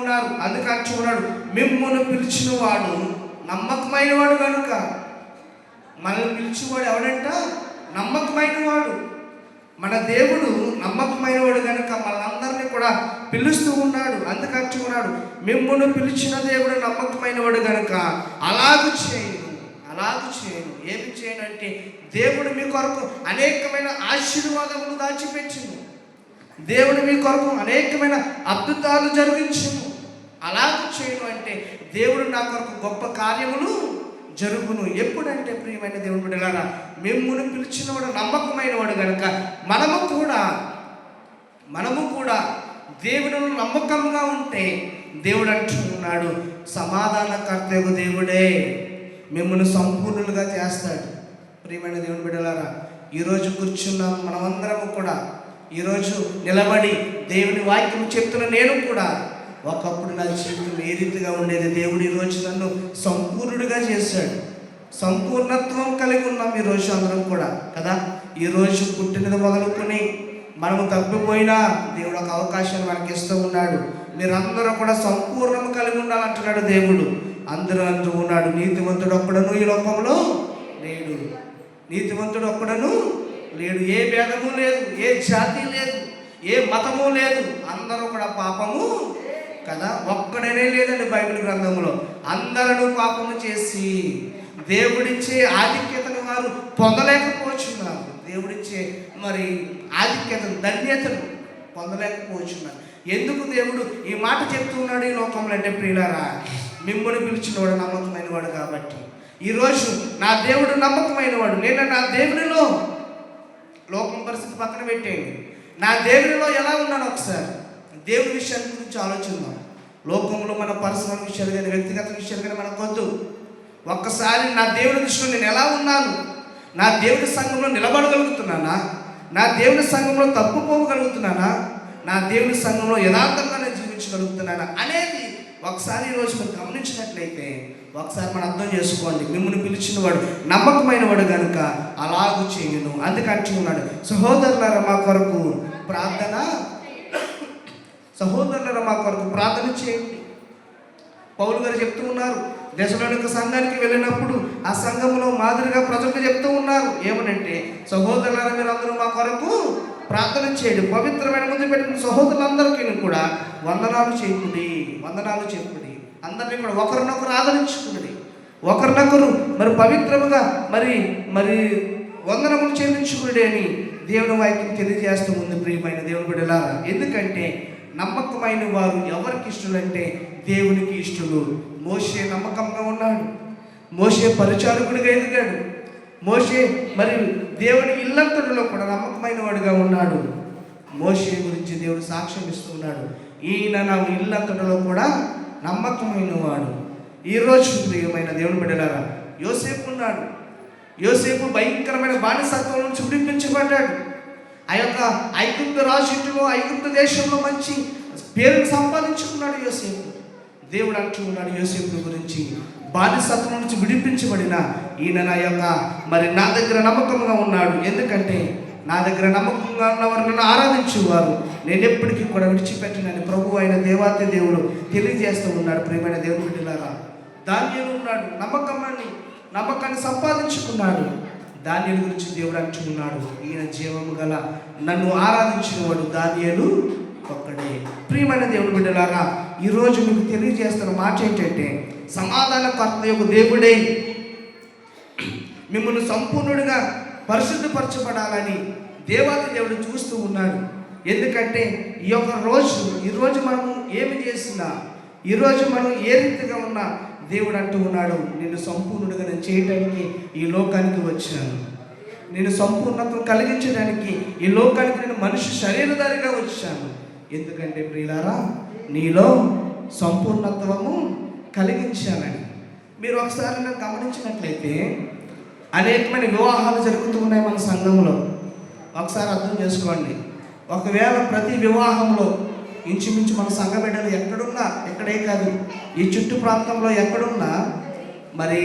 ఉన్నారు. అందుకే అంటున్నాడు, మిమ్మును పిలిచిన వాడు నమ్మకమైన వాడు కనుక. మనల్ని పిలిచేవాడు ఎవడంట? నమ్మకమైన వాడు. మన దేవుడు నమ్మకమైన వాడు కనుక మనందరినీ కూడా పిలుస్తూ ఉన్నాడు. అందుకే అంటున్నాడు, మిమ్మును పిలిచిన దేవుడు నమ్మకమైన వాడు కనుక అలాగూ చేయను. ఏమి చేయను అంటే, దేవుడు మీ కొరకు అనేకమైన ఆశీర్వాదములు దాచిపెట్టును. దేవుడు మీ కొరకు అనేకమైన అద్భుతాలు జరిగించును. అలాగూ చేయను అంటే, దేవుడు నా కొరకు గొప్ప కార్యములు జరుగును. ఎప్పుడంటే ప్రియమైన దేవుని బిడ్డలారా, మిమ్మును పిలిచిన వాడు నమ్మకమైన వాడు కనుక మనము కూడా దేవుడు నమ్మకంగా ఉంటే దేవుడు అంటున్నాడు, సమాధానకర్తయగు దేవుడే మిమ్మల్ని సంపూర్ణులుగా చేస్తాడు. ప్రియమైన దేవుని బిడ్డలారా, ఈరోజు కూర్చున్నాం మనమందరము కూడా, ఈరోజు నిలబడి దేవుని వాక్యం చెప్తున్న నేను కూడా, ఒకప్పుడు నా జీవితం ఏ రీతిగా ఉండేది, దేవుడు ఈరోజు నన్ను సంపూర్ణుడిగా చేశాడు. సంపూర్ణత్వం కలిగి ఉన్నాం ఈరోజు అందరం కూడా కదా. ఈరోజు పుట్టినది మొదలుకొని మనము తప్పిపోయినా దేవుడు ఒక అవకాశాన్ని మనకి ఇస్తూ ఉన్నాడు. మీరందరూ కూడా సంపూర్ణం కలిగి ఉండాలంటున్నాడు దేవుడు. అందరూ అంటూ ఉన్నాడు, నీతివంతుడు ఒక్కడను ఈ లోకంలో లేడు. నీతివంతుడు ఒక్కడను లేడు. ఏ భేదము లేదు, ఏ జాతి లేదు, ఏ మతము లేదు. అందరూ కూడా పాపము కదా. ఒక్కడనే లేదండి బైబిల్ గ్రంథంలో. అందరూ పాపము చేసి దేవుడిచ్చే ఆధిక్యతను వారు పొందలేకపోతున్నారు. దేవుడిచ్చే మరి ఆధిక్యతను, ధన్యతను పొందలేకపోతున్నారు. ఎందుకు దేవుడు ఈ మాట చెప్తున్నాడు ఈ లోకంలో అంటే, ప్రియులారా, మిమ్మల్ని పిలిచిన వాడు నమ్మకమైన వాడు కాబట్టి. ఈరోజు నా దేవుడు నమ్మకమైన వాడు. నేను నా దేవునిలో, లోకం పరిస్థితి పక్కన పెట్టేయండి, నా దేవునిలో ఎలా ఉన్నాను ఒకసారి దేవుని విషయాల గురించి ఆలోచిద్దాం. లోకంలో మన పర్సనల్ విషయాలు కానీ వ్యక్తిగత విషయాలు కానీ మనకొద్దు. ఒక్కసారి నా దేవుని దృష్టిలో నేను ఎలా ఉన్నాను, నా దేవుని సంఘంలో నిలబడగలుగుతున్నానా, నా దేవుని సంఘంలో తప్పుపోగలుగుతున్నానా, నా దేవుని సంఘంలో యథార్థంగా నేను జీవించగలుగుతున్నానా అనేది ఒకసారి ఈరోజు మీరు గమనించినట్లయితే ఒకసారి మనం అర్థం చేసుకోండి. మిమ్మల్ని పిలిచిన వాడు నమ్మకమైన వాడు కనుక అలాగూ చేయను. అందుకంటూ ఉన్నాడు, సహోదరులారా మా కొరకు ప్రార్థన చేయండి. పౌలు గారు చెప్తూ ఉన్నారు, దశలోనిక సంఘానికి వెళ్ళినప్పుడు ఆ సంఘంలో మాదిరిగా ప్రజలకు చెప్తూ ఉన్నారు. ఏమనంటే, సహోదరులారా మీరందరూ మా కొరకు ప్రార్థన చేయండి. పవిత్రమైన ముందు పెట్టిన సహోదరులందరికీ కూడా వందనాలు చెప్పుడి. అందరినీ కూడా ఒకరినొకరు ఆదరించుకుని, ఒకరినొకరు మరి పవిత్రముగా మరి వందనములు చెల్లించుకుని అని దేవుని వాక్యం తెలియజేస్తూ ఉంది. ప్రియమైన దేవుని బిడ్డలారా, ఎందుకంటే నమ్మకమైన వారు ఎవరికి ఇష్టలంటే దేవునికి ఇష్టలు. మోషే నమ్మకంగా ఉన్నాడు. మోషే పరిచారకుడిగా ఎదిగాడు. మోషే మరి దేవుని ఇల్లంతటిలో కూడా నమ్మకమైన వాడుగా ఉన్నాడు. మోషే గురించి దేవుడు సాక్ష్యం ఇస్తూ ఉన్నాడు, ఈయన నా ఇల్లంతటిలో కూడా నమ్మకమైన వాడు. ఈరోజు ప్రియమైన దేవుని బిడ్డలారా, యోసేపు ఉన్నాడు. యోసేపు భయంకరమైన బానిసత్వం నుంచి విడిపించబడ్డాడు. ఆ యొక్క ఐగుప్తు రాజు ఇంటిలో, ఐగుప్తు దేశంలో మంచి పేరును సంపాదించుకున్నాడు యోసేపు. దేవుడు అంటూ ఉన్నాడు యోసేపు గురించి, బానిసత్వం నుంచి విడిపించబడిన ఈయన నా యొక్క మరి నా దగ్గర నమ్మకంగా ఉన్నాడు. ఎందుకంటే నా దగ్గర నమ్మకంగా ఉన్నవారు నన్ను ఆరాధించేవారు నేను ఎప్పటికీ కూడా విడిచిపెట్టినని ప్రభు అయిన దేవాతి దేవుడు తెలియజేస్తూ ఉన్నాడు. ప్రియమైన దేవుని బిడ్డలారా, దానియేలు ఉన్నాడు. నమ్మకాన్ని సంపాదించుకున్నాడు. దానియేలు గురించి దేవుడు అంటూ ఉన్నాడు, ఈయన జీవము గల నన్ను ఆరాధించిన వాడు దానియేలు ఒక్కడే. ప్రియమైన దేవుని బిడ్డలారా, ఈరోజు మీకు తెలియజేస్తున్న మాట ఏంటంటే, సమాధానకర్త యొక్క దేవుడే మిమ్మల్ని సంపూర్ణుడిగా పరిశుద్ధపరచబడాలని దేవాతి దేవుడు చూస్తూ ఉన్నాడు. ఎందుకంటే ఈరోజు మనము ఏమి చేసినా, ఈరోజు మనం ఏ రీతిగా ఉన్నా దేవుడు అంటూ ఉన్నాడు, నిన్ను సంపూర్ణుడిగా నేను చేయడానికి ఈ లోకానికి వచ్చాను. నేను సంపూర్ణత్వం కలిగించడానికి ఈ లోకానికి నేను మనిషి శరీరధారిగా వచ్చాను. ఎందుకంటే ప్రియులారా, నీలో సంపూర్ణత్వము కలిగించాలని. మీరు ఒకసారి నేను గమనించినట్లయితే అనేకమైన వివాహాలు జరుగుతూ ఉన్నాయి మన సంఘంలో. ఒకసారి అర్థం చేసుకోండి. ఒకవేళ ప్రతి వివాహంలో ఇంచుమించు మన సంఘ బిడ్డలు ఎక్కడున్నా, ఎక్కడే కాదు ఈ చుట్టు ప్రాంతంలో ఎక్కడున్నా మరి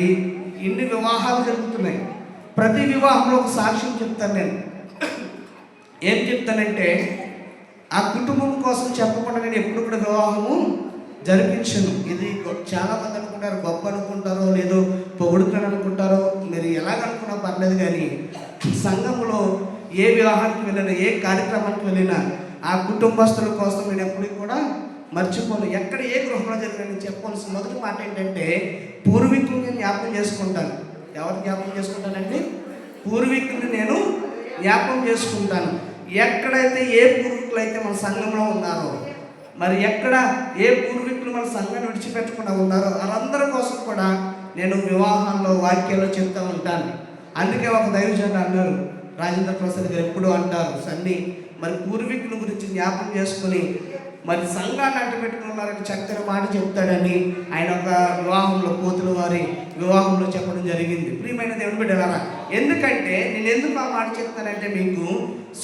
ఇన్ని వివాహాలు జరుగుతున్నాయి. ప్రతి వివాహంలో ఒక సాక్ష్యం చెప్తాను నేను. ఏం చెప్తానంటే, ఆ కుటుంబం కోసం చెప్పకుండా నేను ఎప్పుడు కూడా వివాహము జరిపించను. ఇది చాలా మంది అనుకుంటారు గొప్ప అనుకుంటారో లేదో పొగుడుతాను అనుకుంటారో, మీరు ఎలాగనుకున్నా పర్లేదు, కానీ సంఘంలో ఏ వివాహానికి వెళ్ళినా ఏ కార్యక్రమానికి వెళ్ళినా ఆ కుటుంబస్తుల కోసం నేను ఎప్పటికీ కూడా మర్చిపోను. ఎక్కడ ఏ గృహంలో జరిగిన చెప్పవలసిన మొదటి మాట ఏంటంటే పూర్వీకుల్ని జ్ఞాపకం చేసుకుంటాను. ఎవరు జ్ఞాపకం చేసుకుంటానండి? పూర్వీకుల్ని నేను జ్ఞాపకం చేసుకుంటాను. ఎక్కడైతే ఏ పూర్వీకులు అయితే మన సంఘంలో ఉన్నారో, మరి ఎక్కడ ఏ పూర్వీకులు మన సంఘాన్ని విడిచిపెట్టకుండా ఉన్నారో వాళ్ళందరి కోసం కూడా నేను వివాహాల్లో వాక్యాల్లో చెప్తూ ఉంటాను. అందుకే ఒక దైవజనుడు అన్నారు, రాజేంద్ర ప్రసాద్ గారు ఎప్పుడు అంటారు, సన్ని మరి పూర్వీకుల గురించి జ్ఞాపకం చేసుకుని మరి సంఘాన్ని అంట పెట్టుకున్నారని చక్కని మాట చెప్తాడని ఆయన ఒక వివాహంలో కోతుల వారి వివాహంలో చెప్పడం జరిగింది. ప్రియమైన దేవుని బిడ్డలారా, ఎందుకంటే నేను ఎందుకు ఆ మాట చెప్తానంటే మీకు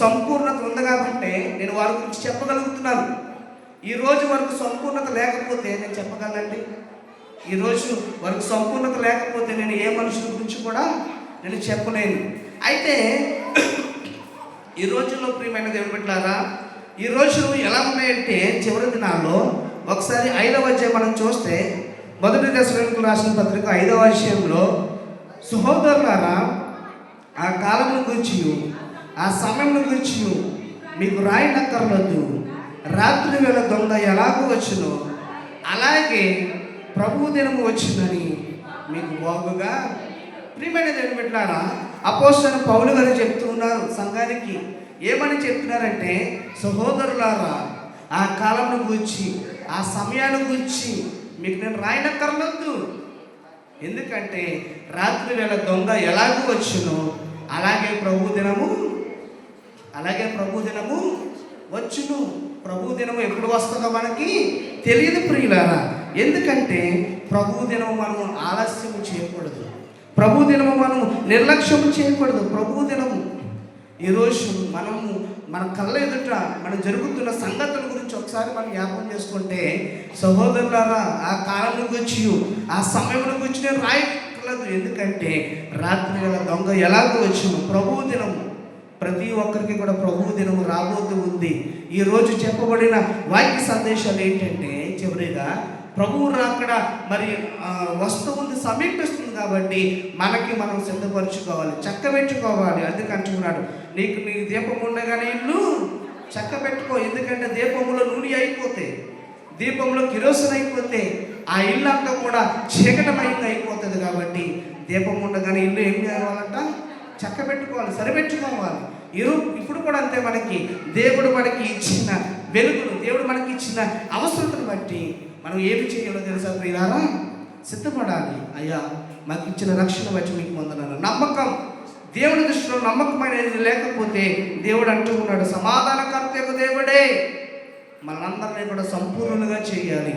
సంపూర్ణత ఉంది కాబట్టి నేను వారి గురించి చెప్పగలుగుతున్నాను. ఈరోజు వరకు సంపూర్ణత లేకపోతే నేను చెప్పగలనండి? ఈరోజు వరకు సంపూర్ణత లేకపోతే నేను ఏ మనుషుల గురించి కూడా నేను చెప్పలేను. అయితే ఈ రోజుల్లో ప్రియమైన దేవుని బిడ్డలారా, ఈ రోజు ఎలా ఉన్నాయంటే చివరి దినాల్లో ఒకసారి 5వ అధ్యాయం మనం చూస్తే, 1 దశలోనికైయులకు రాసిన పత్రిక 5వ అధ్యాయంలో, సహోదరులారా ఆ కాలమును గురించి ఆ సమయమును గురించి మీకు రాయనక్కర్లేదు. రాత్రి వేళ దొంగ ఎలాగో వచ్చునో అలాగే ప్రభు దినము వచ్చిందని మీకు బాగుగా. ప్రియమైన దేవుని బిడ్డలారా, అపోస్తలుడైన పౌలు గారు చెప్తూ ఉన్నారు సంఘానికి. ఏమని చెప్తున్నారంటే, సహోదరులారా ఆ కాలంను గురించి ఆ సమయాన్ని గురించి మీకు నేను రాయనక్కర్లేదు. ఎందుకంటే రాత్రి వేళ దొంగ ఎలాగూ వచ్చునో అలాగే ప్రభు దినము వచ్చును. ప్రభు దినము ఎప్పుడు వస్తుందో మనకి తెలియదు ప్రియులారా. ఎందుకంటే ప్రభు దినము మనము ఆలస్యం చేయకూడదు, ప్రభు దినము మనము నిర్లక్ష్యం చేయకూడదు. ప్రభు దినము ఈరోజు మనము మన కళ్ళ ఎదుట మనం జరుగుతున్న సంగతుల గురించి ఒకసారి మనం జ్ఞాపకం చేసుకుంటే, సహోదరులారా ఆ కాలం గురించి ఆ సమయం గురించి నేను రాయట్లేదు. ఎందుకంటే రాత్రి వేళ దొంగ ఎలాగో వచ్చును. ప్రభువు దినము ప్రతి ఒక్కరికి కూడా ప్రభువు దినము రాబోతూ ఉంది. ఈరోజు చెప్పబడిన వాక్య సందేశాలు ఏంటంటే, చివరిగా ప్రభువు రాకడ మరి వస్తూ ఉంది, సమీపిస్తుంది. కాబట్టి మనకి మనం సిద్ధపరచుకోవాలి, చక్కబెట్టుకోవాలి. అందుకే అంటున్నాడు, నీ దీపం ఉండగానే ఇల్లు చక్క పెట్టుకో. ఎందుకంటే దీపంలో నూనె అయిపోతే, దీపంలో కిరోసిన్ అయిపోతే ఆ ఇల్లు అంతా కూడా చీకటమైంది అయిపోతుంది. కాబట్టి దీపం ఉండగానే ఇల్లు ఏం చేయాలంట? చక్క పెట్టుకోవాలి, సరిపెట్టుకోవాలి. ఇప్పుడు కూడా అంతే, మనకి దేవుడు మనకి ఇచ్చిన వెలుగును, దేవుడు మనకి ఇచ్చిన అవసరతను బట్టి మనం ఏమి చేయాలో తెలుసా ప్రియులారా? సిద్ధపడాలి. అయ్యా మాకు ఇచ్చిన రక్షణ బట్టి మీకు వందనాలు. నమ్మకం, దేవుని దృష్టిలో నమ్మకమైనది లేకపోతే దేవుడు అంటూ ఉన్నాడు, సమాధానకర్తకు దేవుడే మనందరినీ కూడా సంపూర్ణంగా చేయాలి,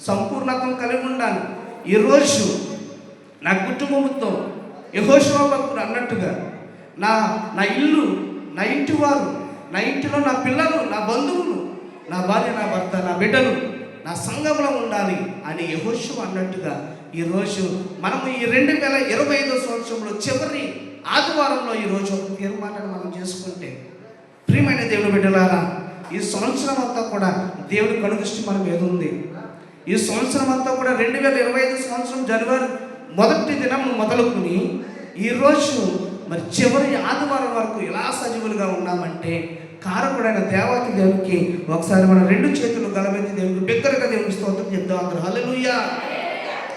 సంపూర్ణత్వం కలిగి ఉండాలి. ఈరోజు నా కుటుంబంతో యెహోషువ భక్తుడు అన్నట్టుగా నా ఇల్లు, నా ఇంటి వారు, నా ఇంటిలో నా పిల్లలు, నా బంధువులు, నా భార్య, నా భర్త, నా బిడ్డలు నా సంఘంలో ఉండాలి అని యెహోషువ అన్నట్టుగా ఈరోజు మనము ఈ 2025 సంవత్సరంలో చివరి ఆదివారంలో ఈరోజు ఒక తీర్మానాన్ని మనం చేసుకుంటే, ప్రియమైన దేవుని బిడ్డలారా, ఈ సంవత్సరం అంతా కూడా దేవుడి కనుదృష్టి మన మీద ఉంది. ఈ సంవత్సరం అంతా కూడా 2025 సంవత్సరం జనవరి 1వ దినం మొదలుకొని ఈరోజు మరి చివరి ఆదివారం వరకు ఎలా సజీవులుగా ఉన్నామంటే, కారకుడైన దేవాతి దేవునికి ఒకసారి మనం 2 చేతులు గలమెత్తి దేవునికి బిగ్గరగా దేవునికి స్తోత్రం చెప్తాం. అందరూ హల్లెలూయా,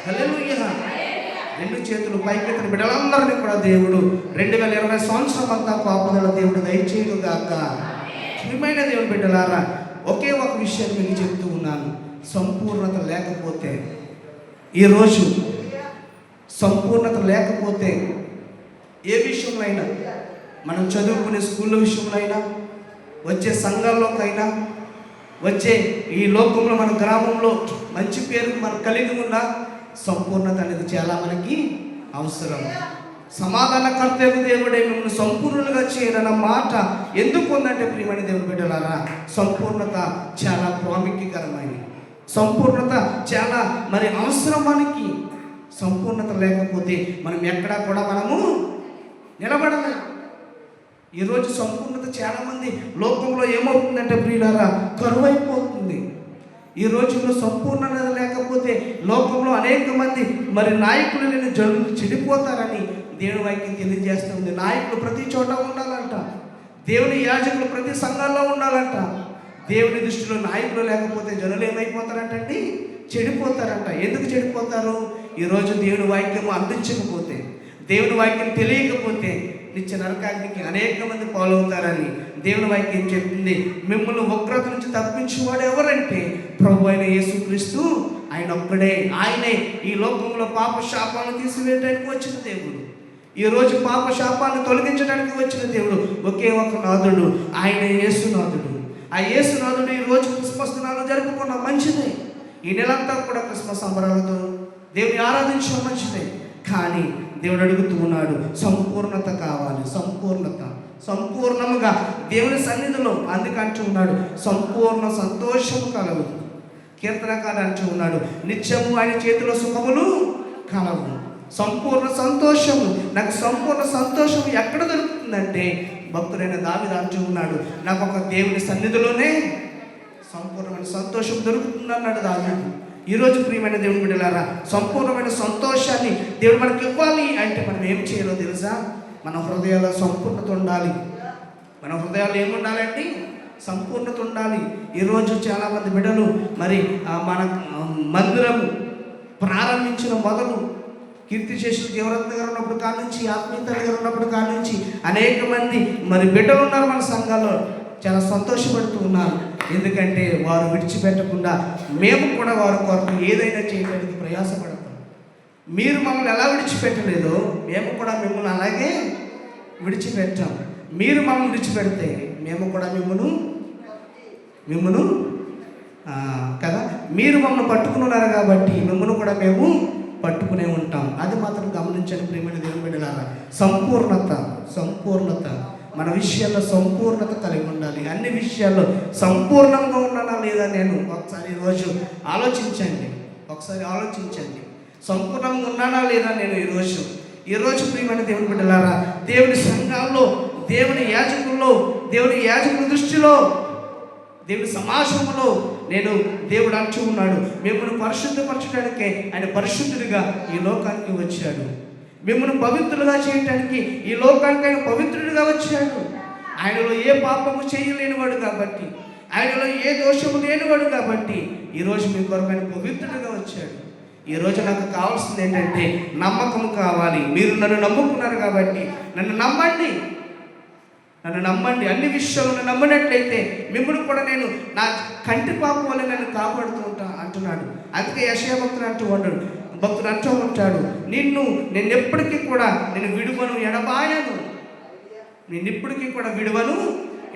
హల్లెలూయా. 2 చేతులు పైకెత్తిన బిడ్డలందరినీ కూడా దేవుడు 2020 సంవత్సరం అంతా కాపుదల దేవుడు దయచేయును గాక. ప్రియమైన దేవుని బిడ్డలారా, ఒకే ఒక విషయం మీకు చెప్తూ ఉన్నాను. సంపూర్ణత లేకపోతే, ఈరోజు సంపూర్ణత లేకపోతే ఏ విషయంలో అయినా, మనం చదువుకునే స్కూళ్ళ విషయంలో అయినా, వచ్చే సంఘాల్లోకైనా, వచ్చే ఈ లోకంలో మన గ్రామంలో మంచి పేరు మనం కలిగి ఉన్న సంపూర్ణత అనేది చాలా మనకి అవసరం. సమాధానకర్తకు దేవుడే మిమ్మల్ని సంపూర్ణంగా చేయనన్న మాట ఎందుకు ఉందంటే, ప్రియమైన దేవుని బిడ్డలారా, సంపూర్ణత చాలా ప్రాముఖ్యకరమైనది. సంపూర్ణత చాలా మరి అవసరం మనకి. సంపూర్ణత లేకపోతే మనం ఎక్కడా కూడా మనము నిలబడలేము. ఈరోజు సంపూర్ణత చాలామంది లోకంలో ఏమవుతుందంటే ప్రియులారా, కరువైపోతుంది. ఈ రోజుల్లో సంపూర్ణత లేకపోతే లోకంలో అనేక మంది మరి నాయకులు లేని జనులు చెడిపోతారని దేవుని వాక్యం తెలియజేస్తుంది. నాయకులు ప్రతి చోట ఉండాలంట, దేవుని యాజకులు ప్రతి సంఘాల్లో ఉండాలంట. దేవుని దృష్టిలో నాయకులు లేకపోతే జనులు ఏమైపోతారంటండి? చెడిపోతారంట. ఎందుకు చెడిపోతారు? ఈరోజు దేవుని వాక్యం అందించకపోతే, దేవుని వాక్యం తెలియకపోతే నిత్య నరకాగ్నికి అనేక మంది పాలవుతారని దేవుని వాక్యం చెప్తుంది. మిమ్మల్ని ఉగ్రత నుంచి తప్పించేవాడు ఎవరంటే ప్రభు అయిన యేసుక్రీస్తు. ఆయన ఒక్కడే. ఆయనే ఈ లోకంలో పాప శాపాలను తీసివేయడానికి వచ్చిన దేవుడు. ఈరోజు పాప శాపాన్ని తొలగించడానికి వచ్చిన దేవుడు ఒకే ఒక నాథుడు, ఆయన యేసునాథుడు. ఆ యేసునాథుడు ఈరోజు క్రిస్మస్ దినాలు జరుపుకున్న మంచిదే. ఈ నెలంతా కూడా క్రిస్మస్ సంబరాలతో దేవుని ఆరాధించడం మంచిదే. కానీ దేవుడు అడుగుతూ ఉన్నాడు, సంపూర్ణత కావాలి. సంపూర్ణముగా దేవుని సన్నిధిలో. అందుకంటూ ఉన్నాడు, సంపూర్ణ సంతోషము కలవు. కీర్తనకారు అంటూ ఉన్నాడు, నిత్యము ఆయన చేతిలో సుఖములు కలవు. సంపూర్ణ సంతోషము. నాకు సంపూర్ణ సంతోషం ఎక్కడ దొరుకుతుందంటే భక్తుడైన దావీదు అంటూ ఉన్నాడు, నాకు ఒక దేవుని సన్నిధిలోనే సంపూర్ణమైన సంతోషం దొరుకుతుంది అన్నాడు దావీదు. ఈరోజు ప్రియమైన దేవుని బిడ్డలారా, సంపూర్ణమైన సంతోషాన్ని దేవుడు మనకి ఇవ్వాలి అంటే మనం ఏం చేయాలో తెలుసా? మన హృదయాల్లో సంపూర్ణత ఉండాలి. మన హృదయాల్లో ఏముండాలండి? సంపూర్ణత ఉండాలి. ఈరోజు చాలామంది బిడ్డలు మరి మన మందిరం ప్రారంభించిన మొదలు కీర్తి చేసిన జీవరత్న గారు ఉన్నప్పుడు కాడి నుంచి, ఆత్మీయత గారు ఉన్నప్పుడు కాడి నుంచి అనేక మంది మరి బిడ్డలు ఉన్నారు మన సంఘాల్లో. చాలా సంతోషపడుతూ ఉన్నారు. ఎందుకంటే వారు విడిచిపెట్టకుండా మేము కూడా వారి కొరకు ఏదైనా చేయడానికి ప్రయాసపడతాం. మీరు మమ్మల్ని ఎలా విడిచిపెట్టలేదో మేము కూడా మిమ్మల్ని అలాగే విడిచిపెట్టాం. మీరు మమ్మల్ని విడిచిపెడితే మేము కూడా మిమ్మల్ని కదా, మీరు మమ్మల్ని పట్టుకుని ఉన్నారు కాబట్టి మిమ్మల్ని కూడా మేము పట్టుకునే ఉంటాం. అది మాత్రం గమనించండి ప్రియమైన దేవుని బిడ్డలారా. సంపూర్ణత మన విషయాల్లో సంపూర్ణత కలిగి ఉండాలి. అన్ని విషయాల్లో సంపూర్ణంగా ఉన్నానా లేదా నేను ఒకసారి ఈరోజు ఆలోచించండి. సంపూర్ణంగా ఉన్నానా లేదా నేను ఈరోజు ప్రియమైన దేవుని బిడ్డలారా, దేవుని సంఘాల్లో, దేవుని యాజకుల దృష్టిలో, దేవుని సమాజంలో నేను దేవుడు అంటూ ఉన్నాడు, మిమ్మల్ని పరిశుద్ధపరచడానికే ఆయన పరిశుద్ధుడిగా ఈ లోకానికి వచ్చాడు. మిమ్మల్ని పవిత్రులుగా చేయడానికి ఈ లోకానికి ఆయన పవిత్రుడిగా వచ్చాడు. ఆయనలో ఏ పాపము చేయలేనివాడు కాబట్టి, ఆయనలో ఏ దోషము లేనివాడు కాబట్టి ఈరోజు మీ కొరకు ఆయన పవిత్రుడిగా వచ్చాడు. ఈరోజు నాకు కావాల్సింది ఏంటంటే నమ్మకం కావాలి. మీరు నన్ను నమ్ముకున్నారు కాబట్టి నన్ను నమ్మండి. అన్ని విషయాలను నమ్మినట్లయితే మిమ్మల్ని కూడా నేను నా కంటి పాపం వల్ల నేను కాపాడుతూ అంటున్నాడు. అందుకే యెషయా భక్తుడు అంటూ ఉంటాడు, నేను ఎప్పటికీ కూడా నేను విడువను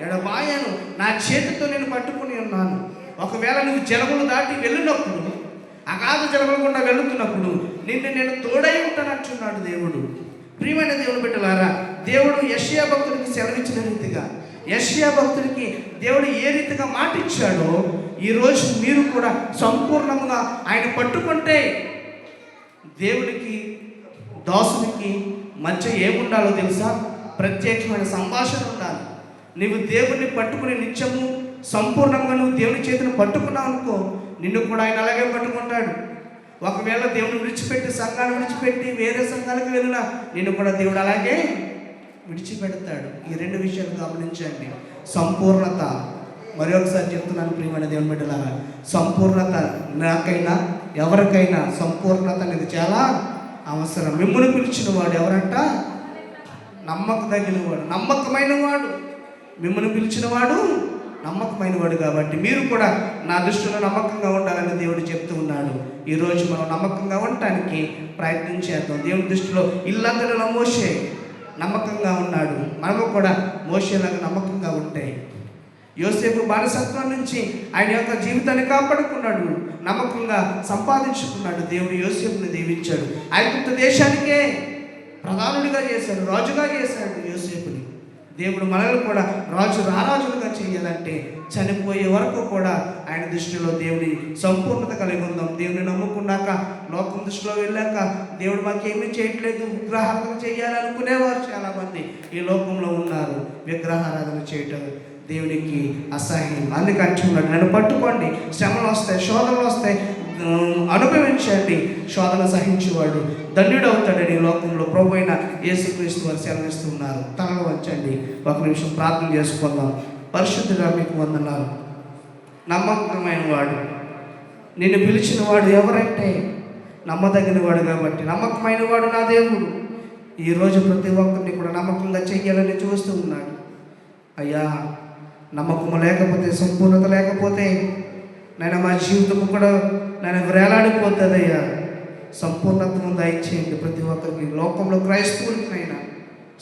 ఎడబాయను, నా చేతితో నేను పట్టుకుని ఉన్నాను. ఒకవేళ నువ్వు జలములు దాటి వెళ్ళినప్పుడు, అగాధ జలముల గుండా వెళుతున్నప్పుడు నేను తోడై ఉంటానంటున్నాడు దేవుడు. ప్రియమైన దేవుని బిడ్డలారా, దేవుడు యెషయా భక్తుడికి సెలవిచ్చిన రీతిగా, యెషయా భక్తుడికి దేవుడు ఏ రీతిగా మాట ఇచ్చాడో ఈరోజు మీరు కూడా సంపూర్ణంగా ఆయన పట్టుకుంటే దేవుడికి దాసుడికి మధ్య ఏముండాలో తెలుసా? ప్రత్యేకమైన సంభాషణ ఉండాలి. నువ్వు దేవుడిని పట్టుకుని నిత్యము సంపూర్ణంగా నువ్వు దేవుని చేతిని పట్టుకున్నావు అనుకో, నిన్ను కూడా ఆయన అలాగే పట్టుకుంటాడు. ఒకవేళ దేవుని విడిచిపెట్టి, సంఘాన్ని విడిచిపెట్టి వేరే సంఘాలకు వెళ్ళినా నిన్ను కూడా దేవుడు అలాగే విడిచిపెడతాడు. ఈ రెండు విషయాలు గమనించండి. సంపూర్ణత, మరి ఒకసారి చెప్తున్నాను ప్రియమైన దేవుని బిడ్డలారా, సంపూర్ణత నాకైనా ఎవరికైనా సంపూర్ణత అనేది చాలా అవసరం. మిమ్మల్ని పిలిచిన వాడు ఎవరంట? నమ్మకమైన వాడు. మిమ్మల్ని పిలిచిన వాడు నమ్మకమైన వాడు కాబట్టి మీరు కూడా నా దృష్టిలో నమ్మకంగా ఉండాలని దేవుడు చెప్తూ ఉన్నాడు. ఈరోజు మనం నమ్మకంగా ఉండటానికి ప్రయత్నం చేద్దాం. దేవుని దృష్టిలో ఇల్లందరిలో మోషే నమ్మకంగా ఉన్నాడు. మనము కూడా మోషేలాగా నమ్మకంగా ఉంటాయి. యోసేపు బానిసత్వం నుంచి ఆయన యొక్క జీవితాన్ని కాపాడుకున్నాడు, నమ్మకంగా సంపాదించుకున్నాడు. దేవుడు యోసేపుని దీవించాడు. ఐగుప్తు దేశానికే ప్రధానుడిగా చేశాడు, రాజుగా చేశాడు యోసేపుని. దేవుడు మనల్ని కూడా రారాజులుగా చేయాలంటే చనిపోయే వరకు కూడా ఆయన దృష్టిలో దేవుని సంపూర్ణత కలిగి ఉందాం. దేవుని నమ్ముకున్నాక, లోకం దృష్టిలో వెళ్ళాక దేవుడు మాకేమీ చేయట్లేదు, విగ్రహారాధన చేయాలనుకునేవారు చాలామంది ఈ లోకంలో ఉన్నారు. విగ్రహారాధన చేయటం దేవునికి అసహ్యం. అందుకే అంటున్నాడు, నన్ను పట్టుకోండి, శ్రమలు వస్తాయి, శోధనలు వస్తాయి, అనుభవించండి, శోధన సహించేవాడు ధన్యుడవుతాడని లోకంలో ప్రభు అయిన యేసుక్రీస్తు వారు సెలవిస్తున్నారు. తలలో వచ్చండి, ఒక నిమిషం ప్రార్థన చేసుకుందాం. పరిశుద్ధుడా మీకు వందనాలు. నమ్మకమైన వాడు, నిన్ను పిలిచిన వాడు ఎవరంటే నమ్మదగిన వాడు కాబట్టి, నమ్మకమైన వాడు నా దేవుడు. ఈరోజు ప్రతి ఒక్కరిని కూడా నమ్మకంగా చెయ్యాలని చూస్తూ ఉన్నాడు. అయ్యా, నమ్మకము లేకపోతే, సంపూర్ణత లేకపోతే నేను మా జీవితము కూడా నేను వేలాడిపోతుంది. అయ్యా, సంపూర్ణతను దయచేయండి ప్రతి ఒక్కరికి, లోకంలో క్రైస్తవులకైనా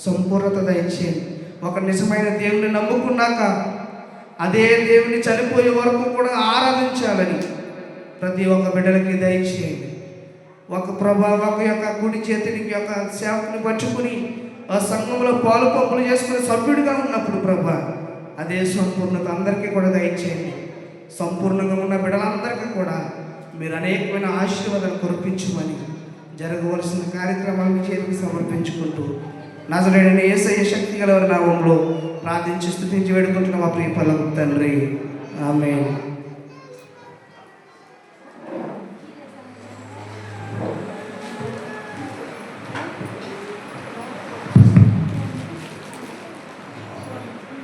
సంపూర్ణత దయచేయండి. ఒక నిజమైన దేవుని నమ్ముకున్నాక అదే దేవుని చనిపోయే వరకు కూడా ఆరాధించాలని ప్రతి ఒక్క బిడ్డలకి దయచేయండి. ఒక ఒక యొక్క కుడి చేతికి యొక్క సేవకుని పట్టుకుని ఆ సంఘంలో పాలు పంపులు చేసుకుని సభ్యుడిగా ఉన్నప్పుడు ప్రభా అదే సంపూర్ణత అందరికీ కూడా దయచేయండి. సంపూర్ణంగా ఉన్న బిడ్డలందరికీ కూడా మీరు అనేకమైన ఆశీర్వాదాలు కురిపించమని జరగవలసిన కార్యక్రమాలను చేతికి సమర్పించుకుంటూ నజరేయుడైన యేసయ్య శక్తి గలవారి నామములో ప్రార్థించి స్తుతించి వేడుకుంటున్న మా ప్రియ పరలోక తండ్రి, ఆమేన్.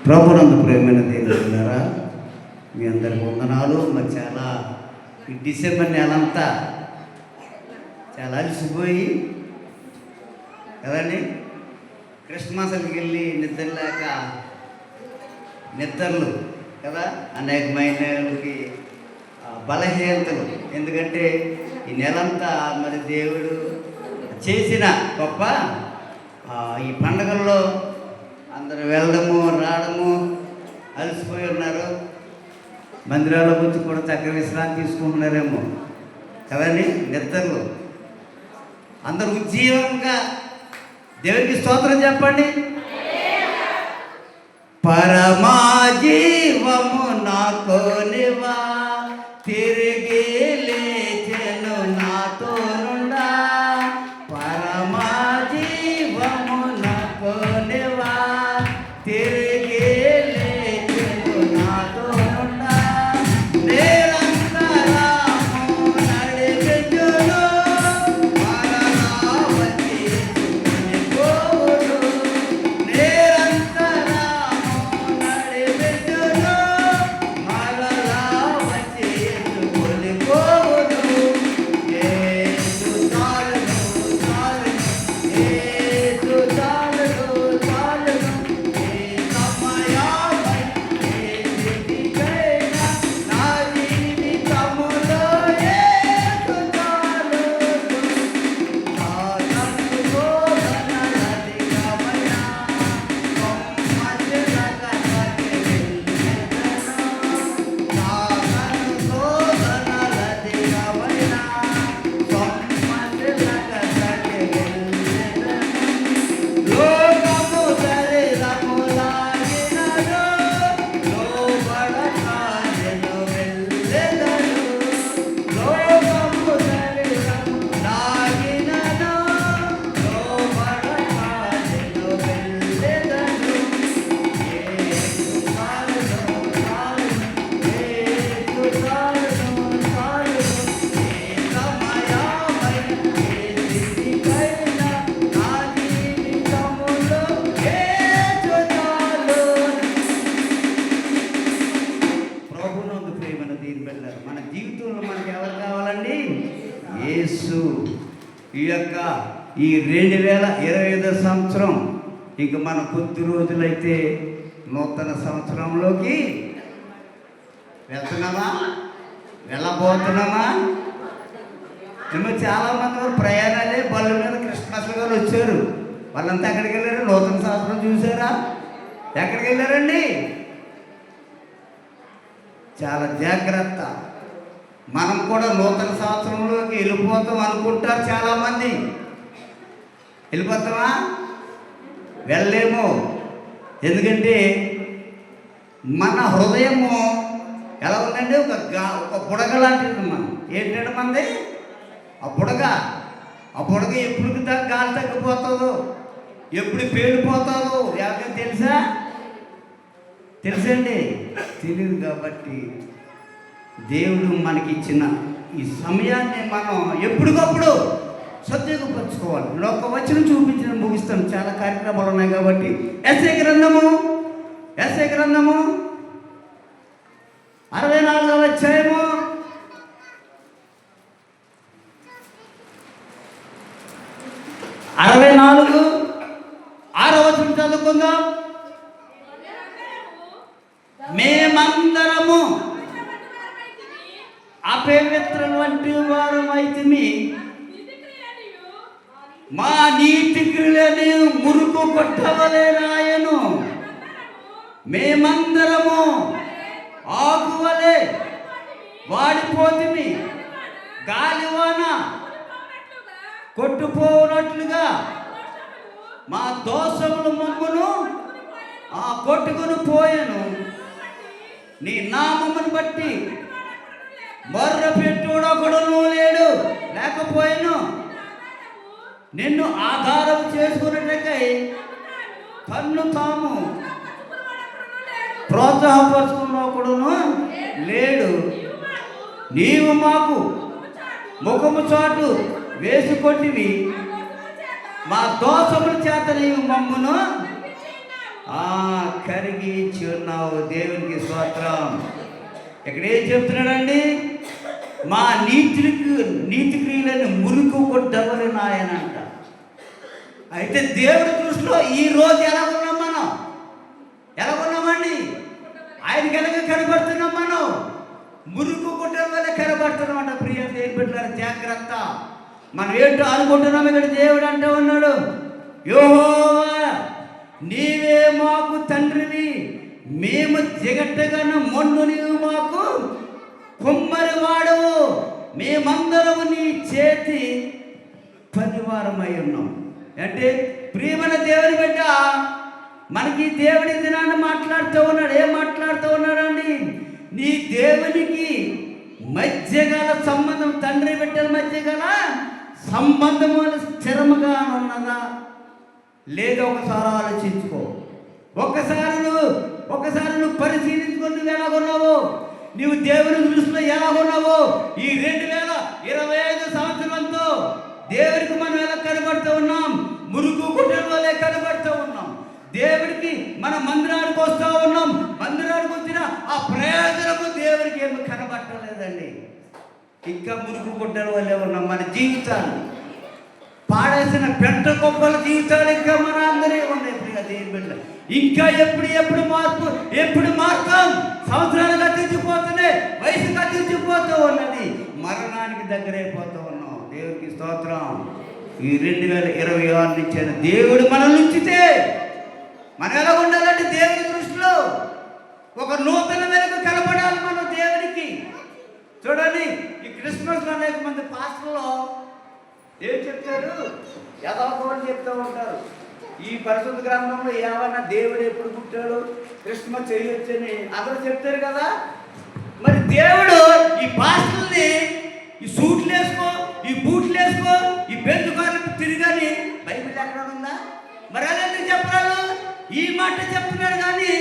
ప్రభునందు ప్రేమైన దేవులారా, మీ అందరికి వందనాలు. మరి చాలా ఈ డిసెంబర్ నెలంతా చాలా అలసిపోయి కదండి, క్రిస్మస్కి వెళ్ళి నిద్రలేక నిద్రలు కదా, అనేకమైనకి బలహీనతలు. ఎందుకంటే ఈ నెలంతా మరి దేవుడు చేసిన గొప్ప ఈ పండుగల్లో అందరూ వెళ్ళడము రావడము అలసిపోయి ఉన్నారు. మందిరాల్లో వచ్చి కూడా చక్కగా విశ్రాంతి తీసుకుంటున్నారేమో కదండి, నిద్రలు. అందరూ ఉజ్జీవంగా దేవునికి స్తోత్రం చెప్పండి. పరమా జీవము నాకో నివా, తిరిగి లేచెను నాతో నుండా. పరమా జీవము నాకో నివా, తిరిగి లేచెను నాతో నుండా. నిరంతరము నడిపించును, మరలా వచ్చి ఎత్తుకుని పోవును. నిరంతరము నడిపించును, మరలా వచ్చి ఎత్తుకుని పోవును. యేసు చాలును, చాలును, యేసు చాలును, చాలును. ఏ సమయమై ఏ స్థితికైనా నా జీవితములో యేసు చాలును. ప్రభునందు ప్రేమను దీని వెళ్ళారు. మన జీవితంలో మనకి ఎవరు కావాలండి? యేసు. ఈ యొక్క ఈ 2025 సంవత్సరం ఇక మన కొద్ది రోజులైతే నూతన సంవత్సరంలోకి వెళ్తున్నామా, వెళ్ళబోతున్నామా? ఏమో చాలామంది ప్రయాణాలే బళ్ళ మీద క్రిస్మస్ గారు వచ్చారు. వాళ్ళంతా ఎక్కడికి వెళ్ళారు? నూతన సంవత్సరం చూసారా? ఎక్కడికి వెళ్ళారండి? చాలా జాగ్రత్త. మనం కూడా నూతన సంవత్సరంలోకి వెళ్ళిపోతాం అనుకుంటారు చాలామంది. వెళ్ళిపోతామా? వెళ్ళలేము. ఎందుకంటే మన హృదయము ఎలా ఉందండి? ఒక బుడగ లాంటిది. మనం ఏంటంటే మనది ఆ బుడగ ఎప్పుడు గాలి తగ్గిపోతుందో, ఎప్పుడు పేలిపోతుందో ఎవరికైనా తెలుసా? తెలుసండి? తెలియదు. కాబట్టి దేవుడు మనకిచ్చిన ఈ సమయాన్ని మనం ఎప్పటికప్పుడు సద్వినియోగపరచుకోవాలి. నేను ఒక వచనం చూపించిన ముగిస్తాను, చాలా కార్యక్రమాలు ఉన్నాయి కాబట్టి. యెషయా గ్రంథము 64వ అధ్యాయము 64 6వ వచనం చదువుకుందాం. మేమందరము అపవిత్రుల వంటి వారమైతిమి, మా నీతి క్రియలని మురుకు కొట్టవలేనాయను. మేమందరము ఆకువలే వాడిపోతిమి, గాలివాన కొట్టుపోనట్లుగా మా దోషములు మమ్మును కొట్టుకుని పోయెను. నీ నామమును బట్టి మొర్ర పెట్టుడొకడును లేడు, లేకపోయాను. నిన్ను ఆధారం చేసుకున్నట్లకై తన్ను తాము ప్రోత్సాహపరుచుకున్నొకడును లేడు. నీవు మాకు ముఖము చాటు వేసుకొట్టివి, మా దోషముల చేత నీవు మమ్మును కరిగించి ఉన్నావు. దేవునికి స్తోత్రం. ఇక్కడ ఏం చెప్తున్నాడండి? మా నీతి క్రియలను మురుకు కొట్టవలె నాయనంట. అయితే దేవుడి దృష్టిలో ఈరోజు ఎలాగున్నాం మనం? ఎలాగున్నామండి? ఆయనకి ఎలాగ కనబడుతున్నాం మనం? మురుకు కొట్టడం వల్ల కనబడుతున్నాం అంట. ప్రియ దేవుని బిడ్డలారా, జాగ్రత్త. మనం ఏంటో అనుకుంటున్నాం. ఇక్కడ దేవుడు అంటే ఉన్నాడు, యెహోవా నీవే మాకు తండ్రివి, మేము జిగట్టగన మొండు, నీవు మాకు కుమ్మరి వాడవు, మేమందరము నీ చేతి పనివారమై ఉన్నాం. అంటే ప్రియమైన దేవుని బిడ్డ, మనకి దేవుడి దినాన్ని మాట్లాడుతూ ఉన్నాడు. ఏం మాట్లాడుతూ ఉన్నాడండి? నీ దేవునికి మధ్య గల సంబంధం, తండ్రి బిడ్డల మధ్య గల సంబంధము స్థిరముగా ఉన్నదా లేదా ఒకసారి ఆలోచించుకో. ఒక్కసారి నువ్వు పరిశీలించుకొని నువ్వు ఎలాగున్నావు, నువ్వు దేవుని దృష్టిలో ఎలాగున్నావు. ఈ 2025 సంవత్సరంతో దేవుడికి మనం ఎలా కనబడుతూ ఉన్నాం? మురుకు గుడ్డల వల్లే కనబడుతూ ఉన్నాం. దేవుడికి మన మందిరానికి వస్తూ ఉన్నాం. మందిరానికి వచ్చిన ఆ ప్రయోజనము దేవుడికి ఏమి కనబట్టలేదండి. ఇంకా మురుకు గుడ్డల వల్లే ఉన్నాం. మన జీవితాలు పాడేసిన పెంట గొప్పల జీవితాలు ఇంకా మన అందరే ఉన్నాయి. దేవుని బిడ్డ, ఇంకా ఎప్పుడు మారుతాం? సంవత్సరాలు గతించిపోతున్నాయి, వయసు గతించిపోతూ ఉన్నది, మరణానికి దగ్గరైపోతూ ఉన్నాం. దేవునికి స్తోత్రం. ఈ 2026 నుంచి దేవుడు మనల్ని ఉంచితే మనం ఎలా ఉండాలంటే దేవుని దృష్టిలో ఒక నూతన వెలుగు కనపడాలి మనం దేవునికి. చూడండి, ఈ క్రిస్మస్లో అనేక మంది పాస్టర్లు ఏం చెప్తారు? యథార్థం చెప్తూ ఉంటారు. ఈ పరిశుద్ధ గ్రంథంలో ఏమన్నా దేవుడు ఎప్పుడు పుట్టాడు, క్రిస్మస్ చేయొచ్చని అందరూ చెప్తారు కదా. మరి దేవుడు ఈ పాస్టర్ని ఈ సూట్లు వేసుకో, ఈ బూట్లు వేసుకో, ఈ బెంచ్ కార్లు తిరిగని బైబిల్ ఎక్కడ ఉందా? మరి అదేంటి చెప్పరాలు? ఈ మాట చెప్తున్నాడు. కానీ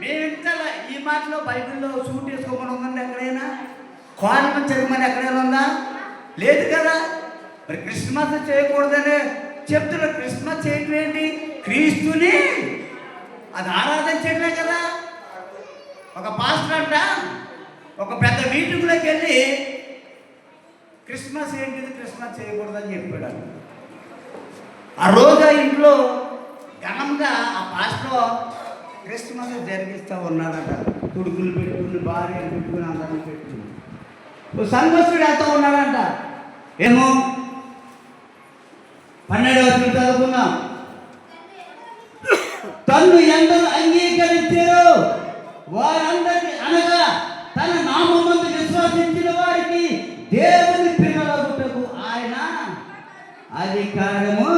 మేము ఇంతలా ఈ మాటలో బైబిల్లో సూట్ వేసుకోమని ఉందండి ఎక్కడైనా? కోణం చెరమని ఎక్కడైనా ఉందా? లేదు కదా. మరి క్రిస్మస్ చేయకూడదని చెప్తున్నారు. క్రిస్మస్ చేయటం ఏంటి? క్రీస్తుని అది ఆరాధన చేయడమే కదా. ఒక పాస్టర్ అంట ఒక పెద్ద మీటింగ్లోకి వెళ్ళి క్రిస్మస్ ఏంటిది, క్రిస్మస్ చేయకూడదని చెప్పాడు. ఆ రోజు ఆ ఇంట్లో ఘనంగా ఆ పాస్టర్ క్రిస్మస్ జరిగిస్తూ ఉన్నాడట. తుడుకులు పెట్టుకుని, భార్యలు పెట్టుకుని, అందరిని పెట్టుకుని సంఘస్థుడు వెళ్తూ ఉన్నాడంట. ఏమో 12వ వచనం చదువుకున్నాం. తన్ను ఎందరు అంగీకరించారో వారందరికీ, అనగా తన నామమందు విశ్వసించిన వారికి దేవుని పిల్లలగుటకు ఆయన అధికారము